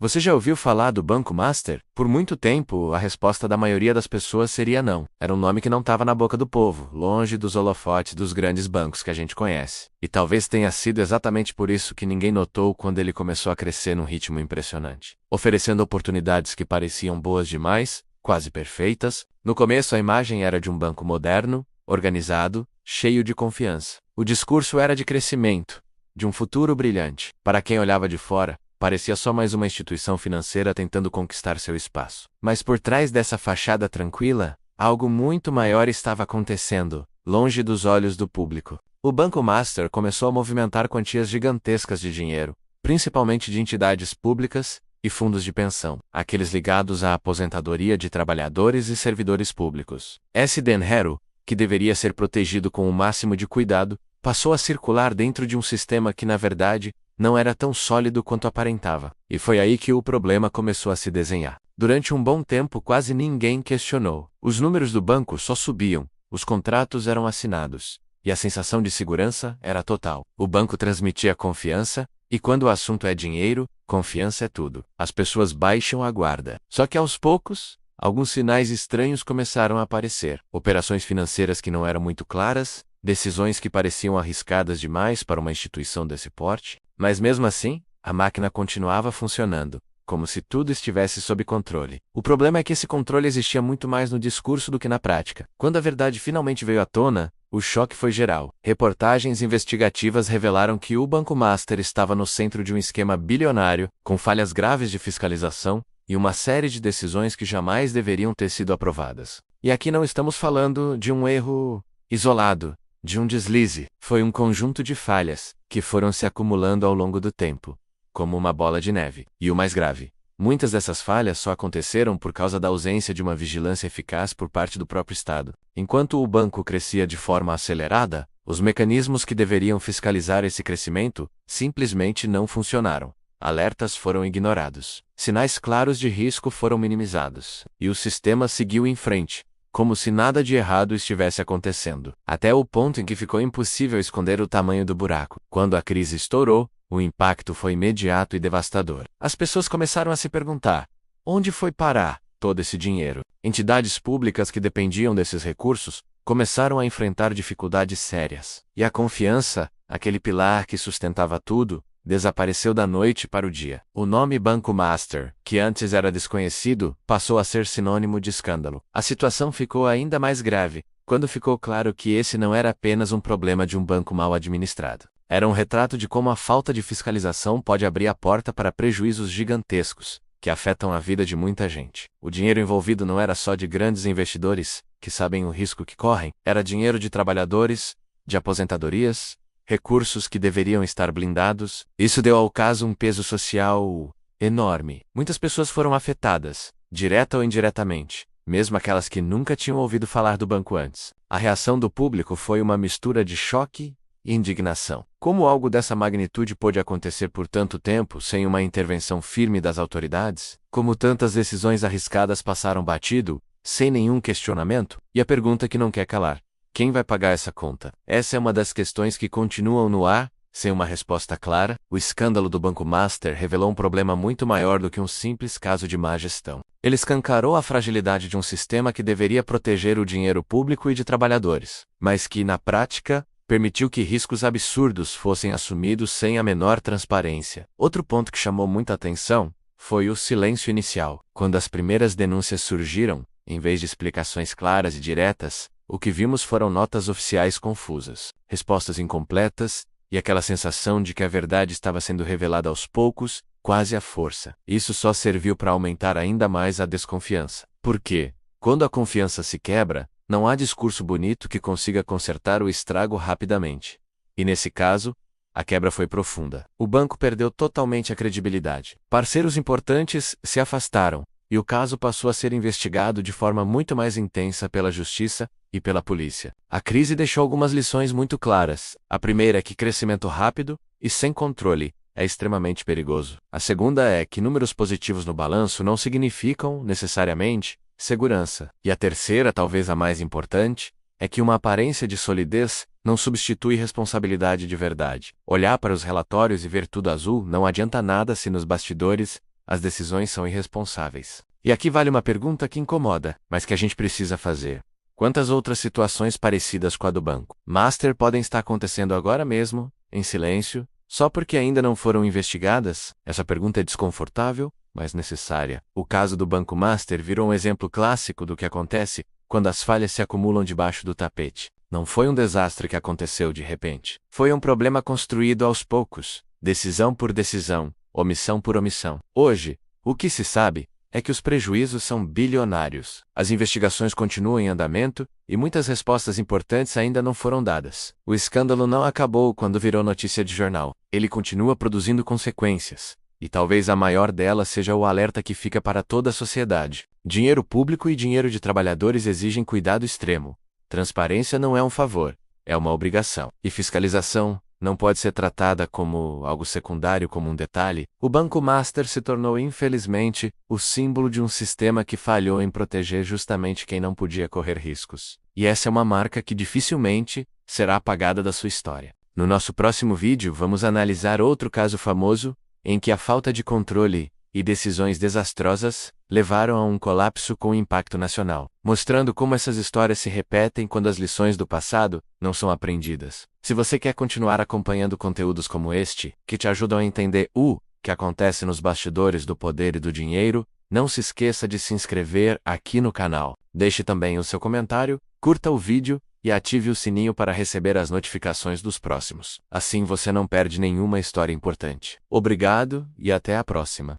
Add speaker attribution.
Speaker 1: Você já ouviu falar do Banco Master? Por muito tempo, a resposta da maioria das pessoas seria não. Era um nome que não estava na boca do povo, longe dos holofotes dos grandes bancos que a gente conhece. E talvez tenha sido exatamente por isso que ninguém notou quando ele começou a crescer num ritmo impressionante, oferecendo oportunidades que pareciam boas demais, quase perfeitas. No começo, a imagem era de um banco moderno, organizado, cheio de confiança. O discurso era de crescimento, de um futuro brilhante. Para quem olhava de fora, parecia só mais uma instituição financeira tentando conquistar seu espaço. Mas por trás dessa fachada tranquila, algo muito maior estava acontecendo, longe dos olhos do público. O Banco Master começou a movimentar quantias gigantescas de dinheiro, principalmente de entidades públicas e fundos de pensão, aqueles ligados à aposentadoria de trabalhadores e servidores públicos. Esse dinheiro, que deveria ser protegido com o máximo de cuidado, passou a circular dentro de um sistema que, na verdade, não era tão sólido quanto aparentava. E foi aí que o problema começou a se desenhar. Durante um bom tempo, quase ninguém questionou. Os números do banco só subiam, os contratos eram assinados, e a sensação de segurança era total. O banco transmitia confiança, e quando o assunto é dinheiro, confiança é tudo. As pessoas baixam a guarda. Só que aos poucos, alguns sinais estranhos começaram a aparecer. Operações financeiras que não eram muito claras, decisões que pareciam arriscadas demais para uma instituição desse porte. Mas mesmo assim, a máquina continuava funcionando, como se tudo estivesse sob controle. O problema é que esse controle existia muito mais no discurso do que na prática. Quando a verdade finalmente veio à tona, o choque foi geral. Reportagens investigativas revelaram que o Banco Master estava no centro de um esquema bilionário, com falhas graves de fiscalização e uma série de decisões que jamais deveriam ter sido aprovadas. E aqui não estamos falando de um erro isolado, de um deslize. Foi um conjunto de falhas que foram se acumulando ao longo do tempo, como uma bola de neve. E o mais grave, muitas dessas falhas só aconteceram por causa da ausência de uma vigilância eficaz por parte do próprio Estado. Enquanto o banco crescia de forma acelerada, os mecanismos que deveriam fiscalizar esse crescimento simplesmente não funcionaram. Alertas foram ignorados. Sinais claros de risco foram minimizados. E o sistema seguiu em frente, como se nada de errado estivesse acontecendo, até o ponto em que ficou impossível esconder o tamanho do buraco. Quando a crise estourou, o impacto foi imediato e devastador. As pessoas começaram a se perguntar: onde foi parar todo esse dinheiro? Entidades públicas que dependiam desses recursos começaram a enfrentar dificuldades sérias. E a confiança, aquele pilar que sustentava tudo, desapareceu da noite para o dia. O nome Banco Master, que antes era desconhecido, passou a ser sinônimo de escândalo. A situação ficou ainda mais grave quando ficou claro que esse não era apenas um problema de um banco mal administrado. Era um retrato de como a falta de fiscalização pode abrir a porta para prejuízos gigantescos, que afetam a vida de muita gente. O dinheiro envolvido não era só de grandes investidores, que sabem o risco que correm, era dinheiro de trabalhadores, de aposentadorias, recursos que deveriam estar blindados. Isso deu ao caso um peso social enorme. Muitas pessoas foram afetadas, direta ou indiretamente, mesmo aquelas que nunca tinham ouvido falar do banco antes. A reação do público foi uma mistura de choque e indignação. Como algo dessa magnitude pôde acontecer por tanto tempo sem uma intervenção firme das autoridades? Como tantas decisões arriscadas passaram batido, sem nenhum questionamento? E a pergunta que não quer calar: quem vai pagar essa conta? Essa é uma das questões que continuam no ar, sem uma resposta clara. O escândalo do Banco Master revelou um problema muito maior do que um simples caso de má gestão. Ele escancarou a fragilidade de um sistema que deveria proteger o dinheiro público e de trabalhadores, mas que, na prática, permitiu que riscos absurdos fossem assumidos sem a menor transparência. Outro ponto que chamou muita atenção foi o silêncio inicial. Quando as primeiras denúncias surgiram, em vez de explicações claras e diretas, o que vimos foram notas oficiais confusas, respostas incompletas, e aquela sensação de que a verdade estava sendo revelada aos poucos, quase à força. Isso só serviu para aumentar ainda mais a desconfiança. Porque, quando a confiança se quebra, não há discurso bonito que consiga consertar o estrago rapidamente. E nesse caso, a quebra foi profunda. O banco perdeu totalmente a credibilidade. Parceiros importantes se afastaram, e o caso passou a ser investigado de forma muito mais intensa pela justiça e pela polícia. A crise deixou algumas lições muito claras. A primeira é que crescimento rápido e sem controle é extremamente perigoso. A segunda é que números positivos no balanço não significam, necessariamente, segurança. E a terceira, talvez a mais importante, é que uma aparência de solidez não substitui responsabilidade de verdade. Olhar para os relatórios e ver tudo azul não adianta nada se nos bastidores as decisões são irresponsáveis. E aqui vale uma pergunta que incomoda, mas que a gente precisa fazer. Quantas outras situações parecidas com a do Banco Master podem estar acontecendo agora mesmo, em silêncio, só porque ainda não foram investigadas? Essa pergunta é desconfortável, mas necessária. O caso do Banco Master virou um exemplo clássico do que acontece quando as falhas se acumulam debaixo do tapete. Não foi um desastre que aconteceu de repente. Foi um problema construído aos poucos, decisão por decisão, omissão por omissão. Hoje, o que se sabe é que os prejuízos são bilionários. As investigações continuam em andamento e muitas respostas importantes ainda não foram dadas. O escândalo não acabou quando virou notícia de jornal. Ele continua produzindo consequências. E talvez a maior delas seja o alerta que fica para toda a sociedade. Dinheiro público e dinheiro de trabalhadores exigem cuidado extremo. Transparência não é um favor, é uma obrigação. E fiscalização não pode ser tratada como algo secundário, como um detalhe. O Banco Master se tornou, infelizmente, o símbolo de um sistema que falhou em proteger justamente quem não podia correr riscos. E essa é uma marca que dificilmente será apagada da sua história. No nosso próximo vídeo, vamos analisar outro caso famoso, em que a falta de controle e decisões desastrosas levaram a um colapso com impacto nacional, mostrando como essas histórias se repetem quando as lições do passado não são aprendidas. Se você quer continuar acompanhando conteúdos como este, que te ajudam a entender o que acontece nos bastidores do poder e do dinheiro, não se esqueça de se inscrever aqui no canal. Deixe também o seu comentário, curta o vídeo e ative o sininho para receber as notificações dos próximos. Assim você não perde nenhuma história importante. Obrigado e até a próxima.